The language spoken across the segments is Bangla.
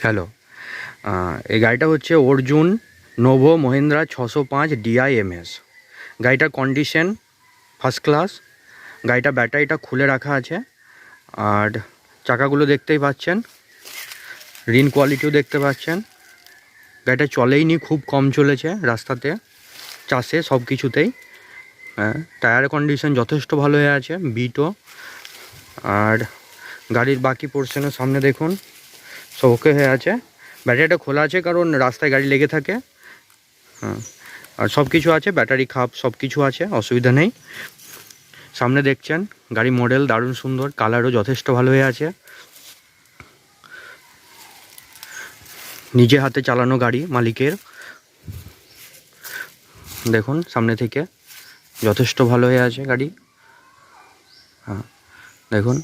হ্যালো, এই গাড়িটা হচ্ছে অর্জুন নোভো মহিন্দ্রা 605 DIMS। গাড়িটার কন্ডিশন ফার্স্ট ক্লাস। গাড়িটা ব্যাটারিটা খুলে রাখা আছে, আর চাকাগুলো দেখতেই পাচ্ছেন, রিন কোয়ালিটিও দেখতে পাচ্ছেন। গাড়িটা চলেইনি, খুব কম চলেছে রাস্তাতে, চাষে সব কিছুতেই। টায়ার কন্ডিশন যথেষ্ট ভালো হয়ে আছে, বিটও। আর গাড়ির বাকি পোর্শনের সামনে দেখুন, সব ওকে হয়ে আছে। ব্যাটারিটা খোলা আছে কারণ রাস্তায় গাড়ি লেগে থাকে। আর সব কিছু আছে, ব্যাটারি খাপ সব কিছু আছে, অসুবিধা নেই। সামনে দেখছেন গাড়ি মডেল দারুণ সুন্দর, কালারও যথেষ্ট ভালো হয়ে আছে। নিজে হাতে চালানো গাড়ি মালিকের। দেখুন সামনে থেকে যথেষ্ট ভালো হয়ে আছে গাড়ি। দেখুন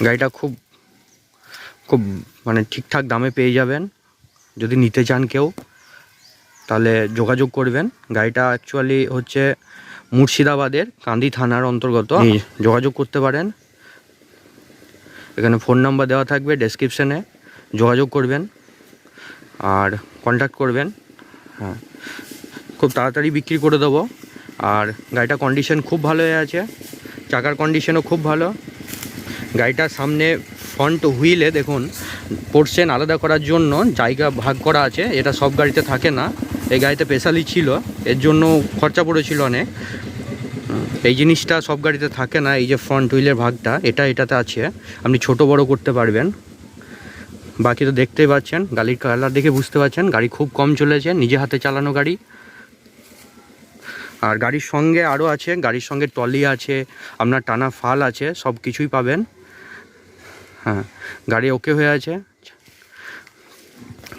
গাড়িটা খুব খুব মানে ঠিকঠাক দামে পেয়ে যাবেন। যদি নিতে চান কেউ তাহলে যোগাযোগ করবেন। গাড়িটা অ্যাকচুয়ালি হচ্ছে মুর্শিদাবাদের কান্দি থানার অন্তর্গত। যোগাযোগ করতে পারেন, এখানে ফোন নাম্বার দেওয়া থাকবে ডেসক্রিপশানে, যোগাযোগ করবেন আর কন্ট্যাক্ট করবেন। খুব তাড়াতাড়ি বিক্রি করে দেবো। আর গাড়িটার কন্ডিশন খুব ভালো হয়ে আছে, চাকার কন্ডিশনও খুব ভালো। গাড়িটার সামনে ফ্রন্ট হুইলে দেখুন পোর্শন আলাদা করার জন্য জায়গা ভাগ করা আছে, এটা সব গাড়িতে থাকে না। এই গাড়িতে স্পেশালি ছিল, এর জন্য খরচা পড়েছিল অনেক। এই জিনিসটা সব গাড়িতে থাকে না, এই যে ফ্রন্ট হুইলের ভাগটা এটাতে আছে, আপনি ছোট বড় করতে পারবেন। বাকি তো দেখতেই পাচ্ছেন, গাড়ির কালার দেখে বুঝতে পারছেন গাড়ি খুব কম চলেছে, নিজে হাতে চালানো গাড়ি। আর গাড়ির সঙ্গে আরও আছে, গাড়ির সঙ্গে ট্রলি আছে, আপনার টানা ফাল আছে, সব কিছুই পাবেন। গাড়ি ওকে হয়ে আছে।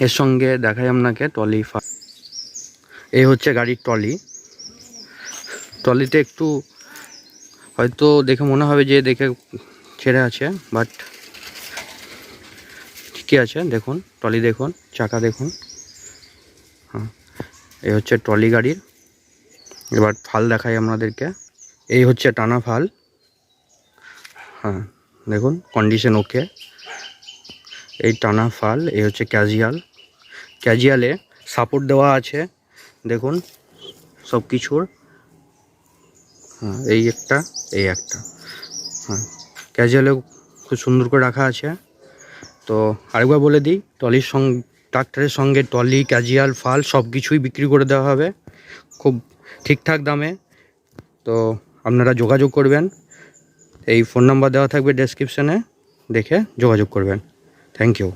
এর সঙ্গে দেখাই আপনাকে ট্রলি ফাল। এই হচ্ছে গাড়ির ট্রলিতে একটু হয়তো দেখে মনে হবে যে দেখে ছেড়ে আছে, বাট ঠিকই আছে। দেখুন ট্রলি দেখুন, চাকা দেখুন। এই হচ্ছে ট্রলি গাড়ির। এবার ফাল দেখাই আপনাদেরকে। এই হচ্ছে টানা ফাল। দেখুন কন্ডিশন ওকে। এই টানা ফাল। এই হচ্ছে ক্যাজুয়ালে সাপোর্ট দেওয়া আছে, দেখুন সব কিছুর। এই একটা ক্যাজুয়ালেও খুব সুন্দর করে রাখা আছে। তো আরেকবার বলে দিই, ট্রলির সঙ্গে ট্রাক্টরের সঙ্গে ট্রলি, ক্যাজুয়াল, ফাল সব কিছুই বিক্রি করে দেওয়া হবে খুব ঠিকঠাক দামে। তো আপনারা যোগাযোগ করবেন, এই ফোন নাম্বার দেওয়া থাকবে ডেসক্রিপশানে, দেখে যোগাযোগ করবেন। Thank you.